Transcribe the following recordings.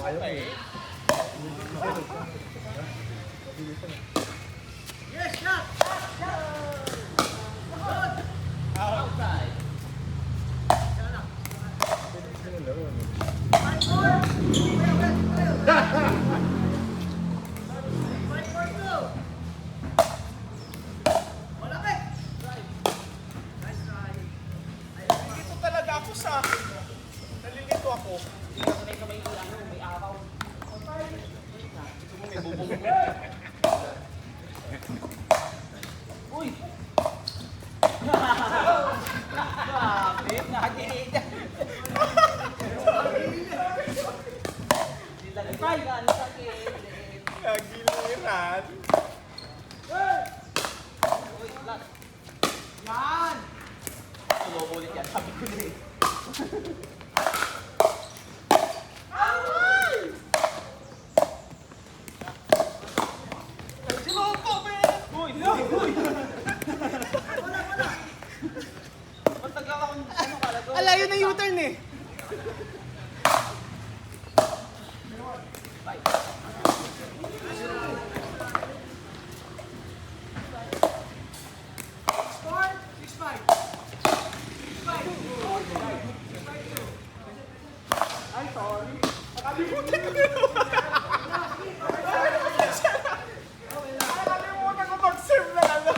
Ayaw ko eh. Yes, shot! Outside. Five more! Five more two! Malapit! Nice try. Nalilito talaga ako sa akin. Nalilito ako. Hindi ka sanay ka may araw. Ito mo may bubong. Uy! Grabe, nakakita. Nilagay ka, ang sakit. Nagiliran. Uy, lat. Yan! Tulobo ulit yan, sabi ko na eh. Sinuko, man! Uy! Uy! Wala, wala! Matagal akong ano kala ko. Alayo na U-turn eh. Score, 6-5. 6-5. Ay, sorry. Nakalimutan ko yun. Nakalimutan ko mag-serve na ano.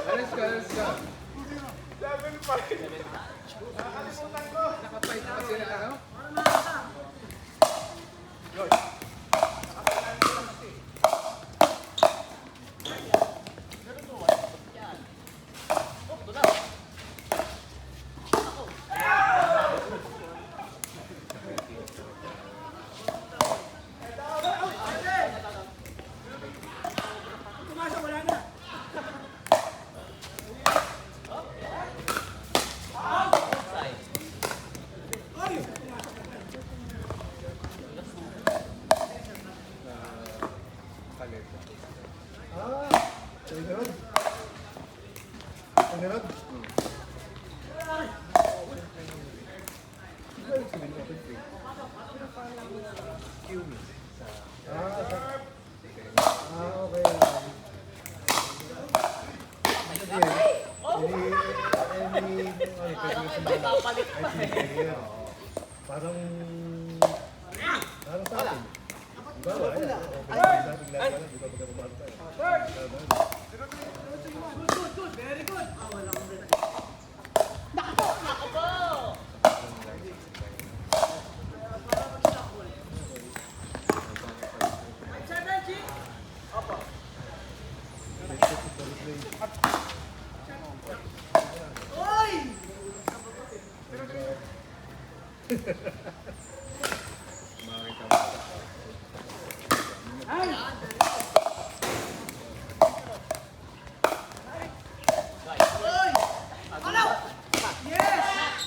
Alas ka. 7-5. Nakalimutan ko. Nakapait na kasi na ano? Tumasa, wala na. Outside. Oy! Kalit. Sunod. Sunod. Okay. Papalit pa eh. Parang sa atin. Diba? Good, good, very good. Ah, wala akong red. Ako po! Right side, Reggie. Oy! Makakita mo. Oy! Ano? Yes!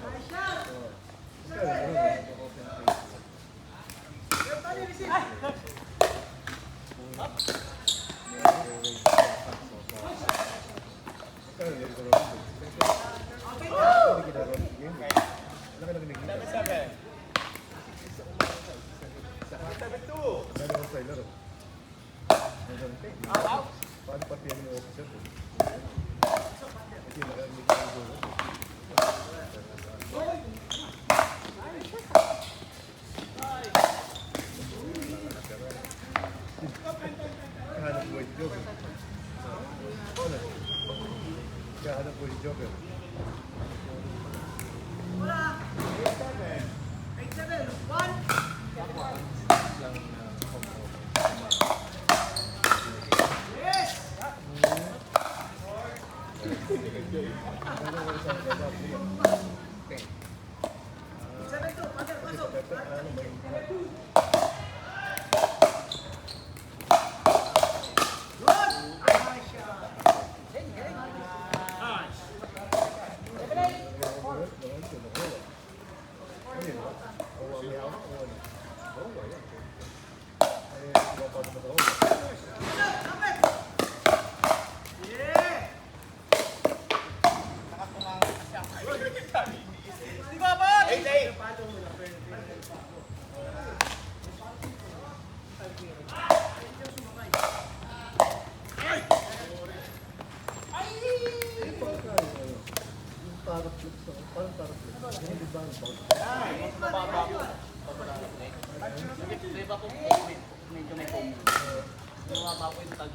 Nice shot! Yung tali, receive. Okay na. Sabi. Mababa po. Iba po COVID. Medyo may COVID. Mababa po yung tag.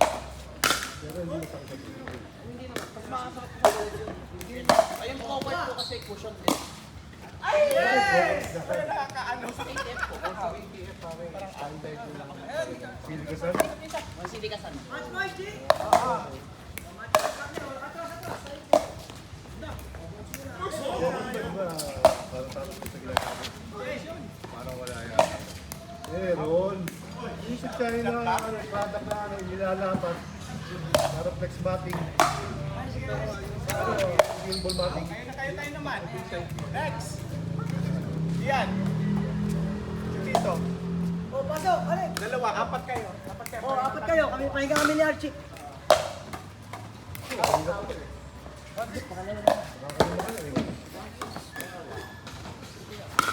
Hindi naman. Pag makasarap po yun. Ayun po po kasi cushion din. Wala nakakaano. ATF po. Parang under ko lang. Ang sindikasan. Match point, G. Parang wala yan. Ron. Isip tayo na product na nilalapat. Para flex matting. Gimbal matting. Ngayon na tayo naman. Next. Yan. Dito. O, pasok. Alin? Dalawa, apat kayo. O, apat kayo. Kami pahinga kami ni Archie.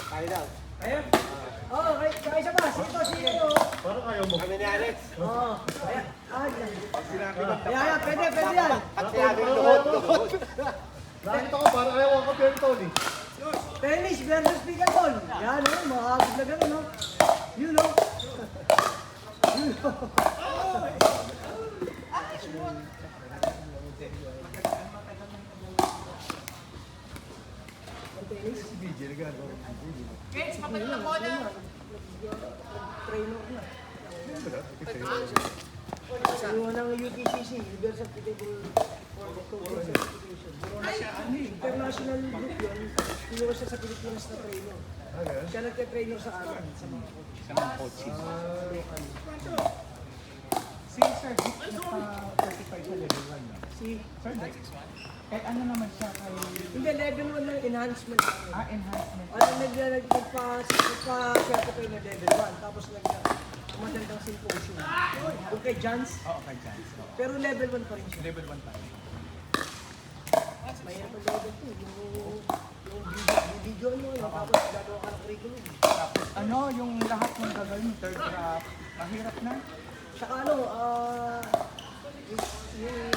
Tayo daw. Oo, kaya isa pa. Ito, si ano. Parang ayaw mo. Kami ni Alex. Oo. Ayan. Yan. Sinabi ba? Yan, pwede yan. At sinabi yung luhod. Nakita ko parang ayaw ako Bertol eh. Tennis versus pick and ball. Yan, makakabig na gano'n, no? You know. You know. Si BJ nagagawa. Kids, papalit ang muna. Trainer na. Yung ng UTCC, Universal Certificate for the Coaching Certification. International group yun, pinuha siya sa Pilipinas na trainer. Siya nagte-trainer sa amin, sa mga coaches. Si Sir Dick, naka-certify sa level 1 na. Si, Sir Dick, kahit ano naman siya kay hindi, level 1 ng enhancement. enhancement. Ano, nagpa-certify na level 1, tapos magandang symposium. Yung kay Jans, Oo, kay Chance. Oo. pero level 1 pa rin siya. Level 1 pa rin. Mahirap ang level 2, yung video mo, yung tapos gagawa ka ng curriculum. Tapos ano, yung lahat ng gagawin, third draft, mahirap na. Saka ano, yung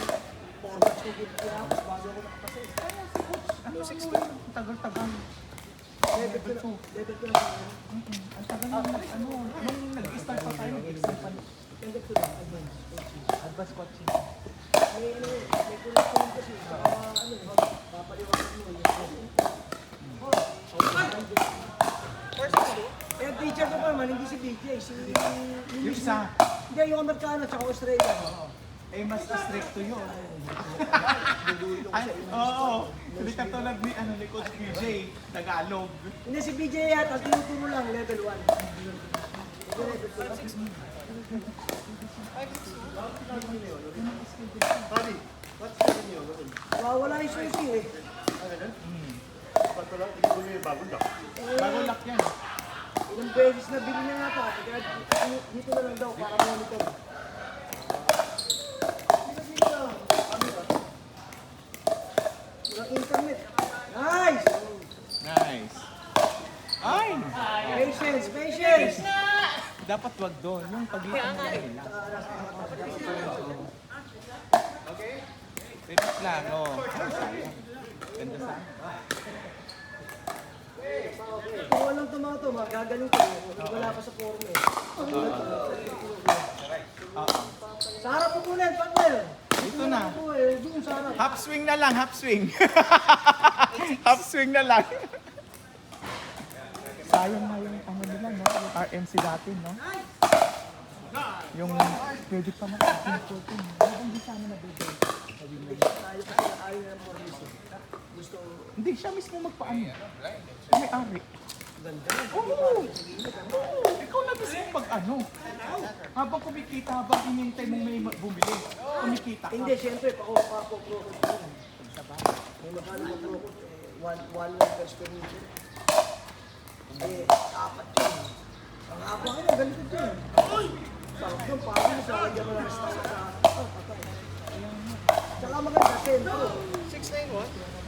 format ko din kaya mas bago ako nakapasa. Ano, yung tagal-tagal. Level 2 lang sa akin. Ang tagal ng nung nag-start pa tayo, nag-exam pa. Level 2 lang, advance. Advanced coaching. May kulang kasi, baka papaliwanag mo yung eh, teacher ko pa naman, hindi si BJ, Yung isa, hindi, yung Amerikano at Australia. eh mas stricto yun. Ay, oo. Hindi katulad ni, ni Coach PJ, Tagalog. Hindi, si BJ yata, tinuturo lang, level 1. Level 2. Buddy, what's the nyo? Wala yung susi eh. Ba't lang, tigil mo yung bagong dak. Bago lock yan. Ilang beses na bili na nga pa. Kaya dito na lang daw para monitor. Walang internet. Nice! Nice. Ay! Patience, patience! Dapat wag doon. Yung paglitan na nila. Okay? Repeat lang, oh. Ganda sa Kung walang tumato, magagaling ko. Wala pa sa forum eh. Sa harap mo muna, partner. Dito na. Ako eh, doon sa harap. Half swing na lang, half swing. Half swing na lang. Sayang na yung ano nila, no? Yung RMC dati, no? Yung pwede pa mag-14. Hindi sana nabibig. Tayo kasi ayaw ng mormis eh. Gusto, Hindi, siya mismo magpaano. Yung may-ari. ganda. Oo! Ikaw na mismo pag-ano. Habang kumikita, habang hinintay mong may bumili, kumikita ka. Hindi, siyempre, pa-pro-pro ko yun. May magkano mag-pro ko, one per square meter. Eh, apat yun. Ang haba ka na, ganito yun. Sarap yun, parang sa lagyan mo lang sa patay. Tsaka maganda, sentro. 691?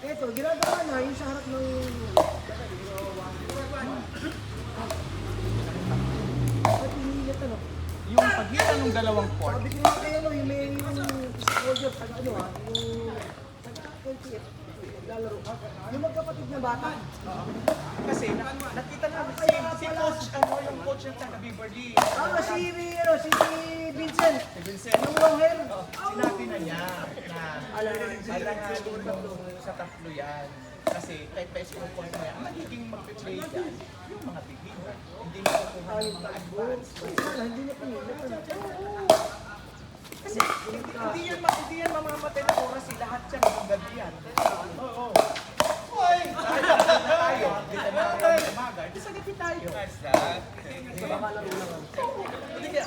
Eto, ginagawa na yung sa harap ng... Ba't inilit ano? yung pagitan ng dalawang court, Sabi ko nga kayo, no, yung may yung soldier, taga ano ha, yung taga LTF, naglalaro. Yung magkapatid na bata. Kasi nakita namin si coach, yung coach ng Santa Beverly. Si Vincent. Si Vincent. Yung long hair. Sinabi na niya na alanganin mo sa tatlo yan. Kasi kahit pa isang court mo yan, ang magiging mag-play dyan, yung mga beginner. Hindi mo kukuha yung mga advance. Hindi na pinili. Kasi hindi yan mamamatay na oras si lahat yan ng gabi yan. Oo. Hoy! Tayo. Hindi tayo umaga. Hindi sa gabi tayo. Baka lang naman. Hindi kaya,